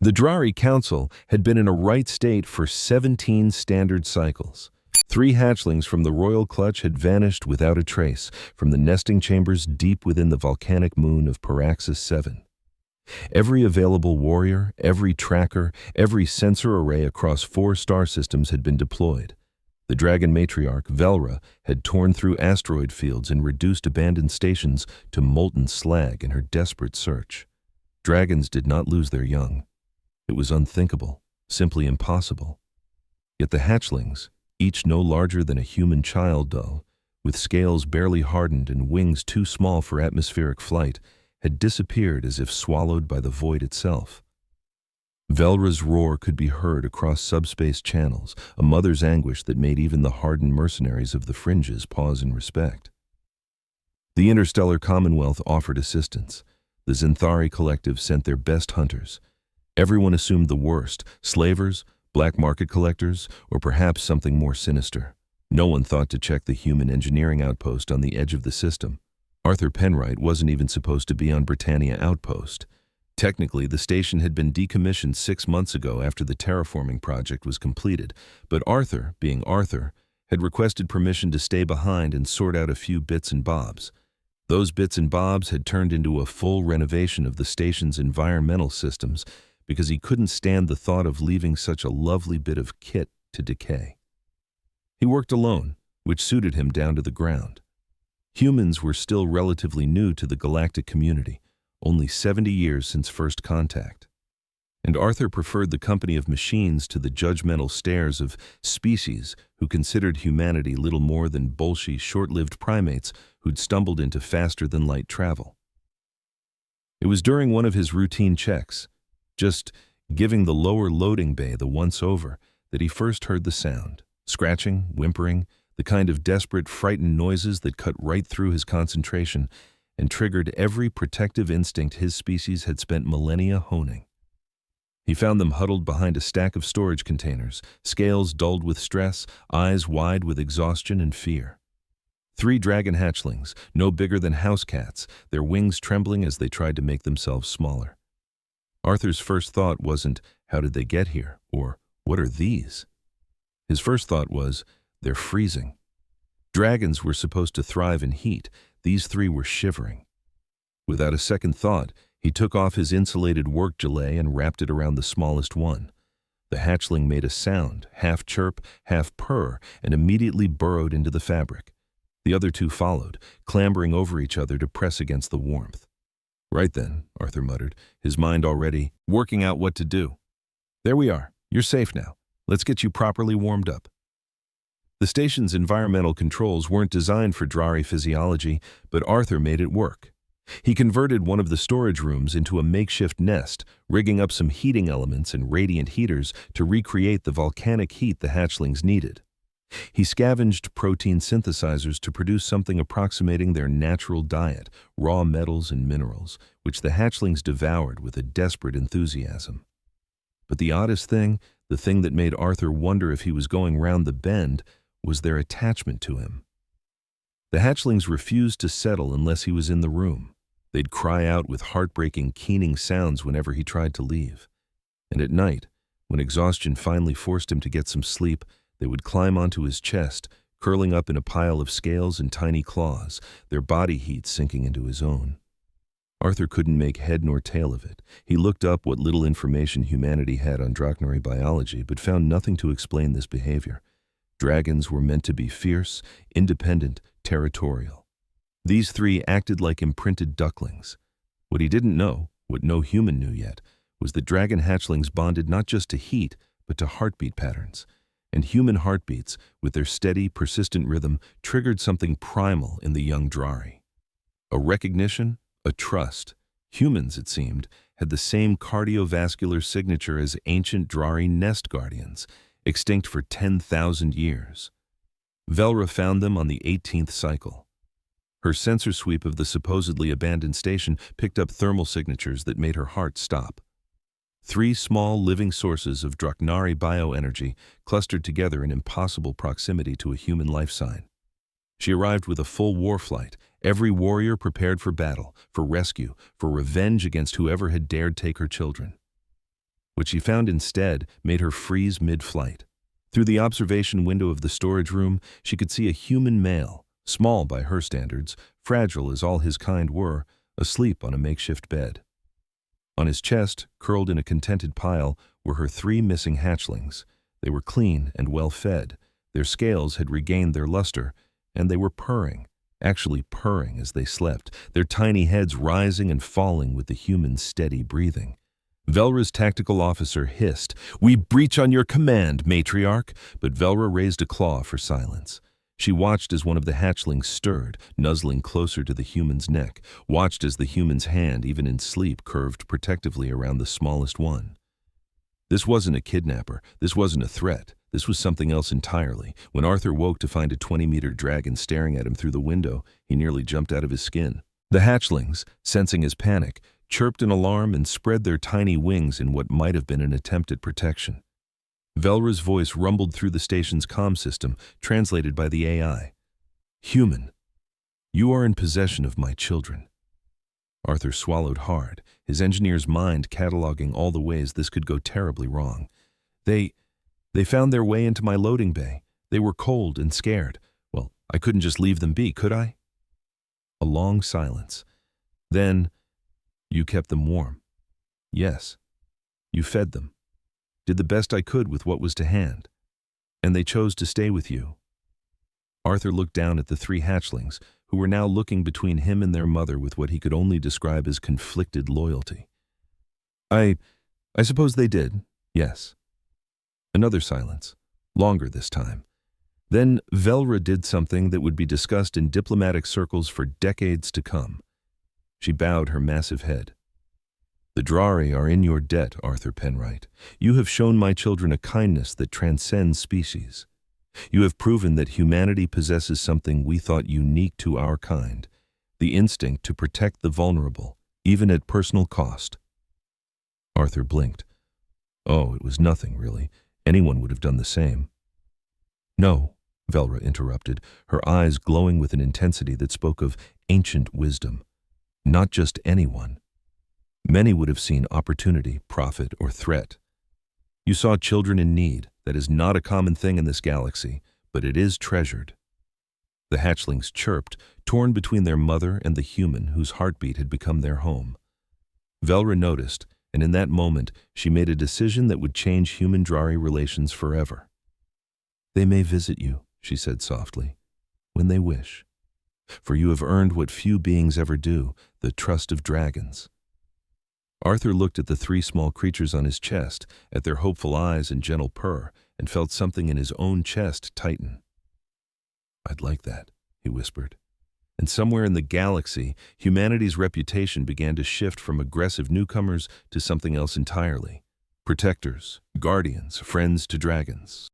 The Drari Council had been in a right state for 17 standard cycles. 3 hatchlings from the royal clutch had vanished without a trace from the nesting chambers deep within the volcanic moon of Paraxis 7. Every available warrior, every tracker, every sensor array across 4 star systems had been deployed. The dragon matriarch, Velra, had torn through asteroid fields and reduced abandoned stations to molten slag in her desperate search. Dragons did not lose their young. It was unthinkable, simply impossible. Yet the hatchlings, each no larger than a human child doll, with scales barely hardened and wings too small for atmospheric flight, had disappeared as if swallowed by the void itself. Velra's roar could be heard across subspace channels, a mother's anguish that made even the hardened mercenaries of the fringes pause in respect. The Interstellar Commonwealth offered assistance. The Zinthari Collective sent their best hunters. Everyone assumed the worst: slavers, black market collectors, or perhaps something more sinister. No one thought to check the human engineering outpost on the edge of the system. Arthur Penwright wasn't even supposed to be on Britannia Outpost. Technically, the station had been decommissioned 6 months ago after the terraforming project was completed, but Arthur, being Arthur, had requested permission to stay behind and sort out a few bits and bobs. Those bits and bobs had turned into a full renovation of the station's environmental systems, because he couldn't stand the thought of leaving such a lovely bit of kit to decay. He worked alone, which suited him down to the ground. Humans were still relatively new to the galactic community, only 70 years since first contact. And Arthur preferred the company of machines to the judgmental stares of species who considered humanity little more than bolshy, short-lived primates who'd stumbled into faster-than-light travel. It was during one of his routine checks, just giving the lower loading bay the once-over, that he first heard the sound. Scratching, whimpering, the kind of desperate, frightened noises that cut right through his concentration and triggered every protective instinct his species had spent millennia honing. He found them huddled behind a stack of storage containers, scales dulled with stress, eyes wide with exhaustion and fear. 3 dragon hatchlings, no bigger than house cats, their wings trembling as they tried to make themselves smaller. Arthur's first thought wasn't, "How did they get here?" or "What are these?" His first thought was, "They're freezing." Dragons were supposed to thrive in heat. These 3 were shivering. Without a second thought, he took off his insulated work gilet and wrapped it around the smallest one. The hatchling made a sound, half chirp, half purr, and immediately burrowed into the fabric. The other 2 followed, clambering over each other to press against the warmth. "Right then," Arthur muttered, his mind already working out what to do. "There we are. You're safe now. Let's get you properly warmed up." The station's environmental controls weren't designed for Drari physiology, but Arthur made it work. He converted one of the storage rooms into a makeshift nest, rigging up some heating elements and radiant heaters to recreate the volcanic heat the hatchlings needed. He scavenged protein synthesizers to produce something approximating their natural diet, raw metals and minerals, which the hatchlings devoured with a desperate enthusiasm. But the oddest thing, the thing that made Arthur wonder if he was going round the bend, was their attachment to him. The hatchlings refused to settle unless he was in the room. They'd cry out with heartbreaking, keening sounds whenever he tried to leave. And at night, when exhaustion finally forced him to get some sleep, they would climb onto his chest, curling up in a pile of scales and tiny claws, their body heat sinking into his own. Arthur couldn't make head nor tail of it. He looked up what little information humanity had on Draknari biology, but found nothing to explain this behavior. Dragons were meant to be fierce, independent, territorial. These 3 acted like imprinted ducklings. What he didn't know, what no human knew yet, was that dragon hatchlings bonded not just to heat, but to heartbeat patterns. And human heartbeats, with their steady, persistent rhythm, triggered something primal in the young Drari. A recognition, a trust. Humans, it seemed, had the same cardiovascular signature as ancient Drari nest guardians, extinct for 10,000 years. Velra found them on the 18th cycle. Her sensor sweep of the supposedly abandoned station picked up thermal signatures that made her heart stop. 3 small living sources of Draknari bioenergy clustered together in impossible proximity to a human life sign. She arrived with a full war flight, every warrior prepared for battle, for rescue, for revenge against whoever had dared take her children. What she found instead made her freeze mid-flight. Through the observation window of the storage room, she could see a human male, small by her standards, fragile as all his kind were, asleep on a makeshift bed. On his chest, curled in a contented pile, were her 3 missing hatchlings. They were clean and well-fed. Their scales had regained their luster, and they were purring, actually purring as they slept, their tiny heads rising and falling with the human's steady breathing. Velra's tactical officer hissed, "We breach on your command, matriarch," but Velra raised a claw for silence. She watched as one of the hatchlings stirred, nuzzling closer to the human's neck, watched as the human's hand, even in sleep, curved protectively around the smallest one. This wasn't a kidnapper. This wasn't a threat. This was something else entirely. When Arthur woke to find a 20-meter dragon staring at him through the window, he nearly jumped out of his skin. The hatchlings, sensing his panic, chirped in alarm and spread their tiny wings in what might have been an attempt at protection. Velra's voice rumbled through the station's comm system, translated by the AI. "Human, you are in possession of my children." Arthur swallowed hard, his engineer's mind cataloging all the ways this could go terribly wrong. They found their way into my loading bay. They were cold and scared. Well, I couldn't just leave them be, could I? A long silence. Then, "You kept them warm." "Yes. You fed them. Did the best I could with what was to hand. And they chose to stay with you." Arthur looked down at the 3 hatchlings, who were now looking between him and their mother with what he could only describe as conflicted loyalty. I suppose they did, yes." Another silence, longer this time. Then Velra did something that would be discussed in diplomatic circles for decades to come. She bowed her massive head. "The Drari are in your debt, Arthur Penwright. You have shown my children a kindness that transcends species. You have proven that humanity possesses something we thought unique to our kind, the instinct to protect the vulnerable, even at personal cost." Arthur blinked. "Oh, it was nothing, really. Anyone would have done the same." "No," Velra interrupted, her eyes glowing with an intensity that spoke of ancient wisdom. "Not just anyone. Many would have seen opportunity, profit, or threat. You saw children in need. That is not a common thing in this galaxy, but it is treasured." The hatchlings chirped, torn between their mother and the human whose heartbeat had become their home. Velra noticed, and in that moment she made a decision that would change human-Drari relations forever. "They may visit you," she said softly, "when they wish. For you have earned what few beings ever do, the trust of dragons." Arthur looked at the 3 small creatures on his chest, at their hopeful eyes and gentle purr, and felt something in his own chest tighten. "I'd like that," he whispered. And somewhere in the galaxy, humanity's reputation began to shift from aggressive newcomers to something else entirely. Protectors, guardians, friends to dragons.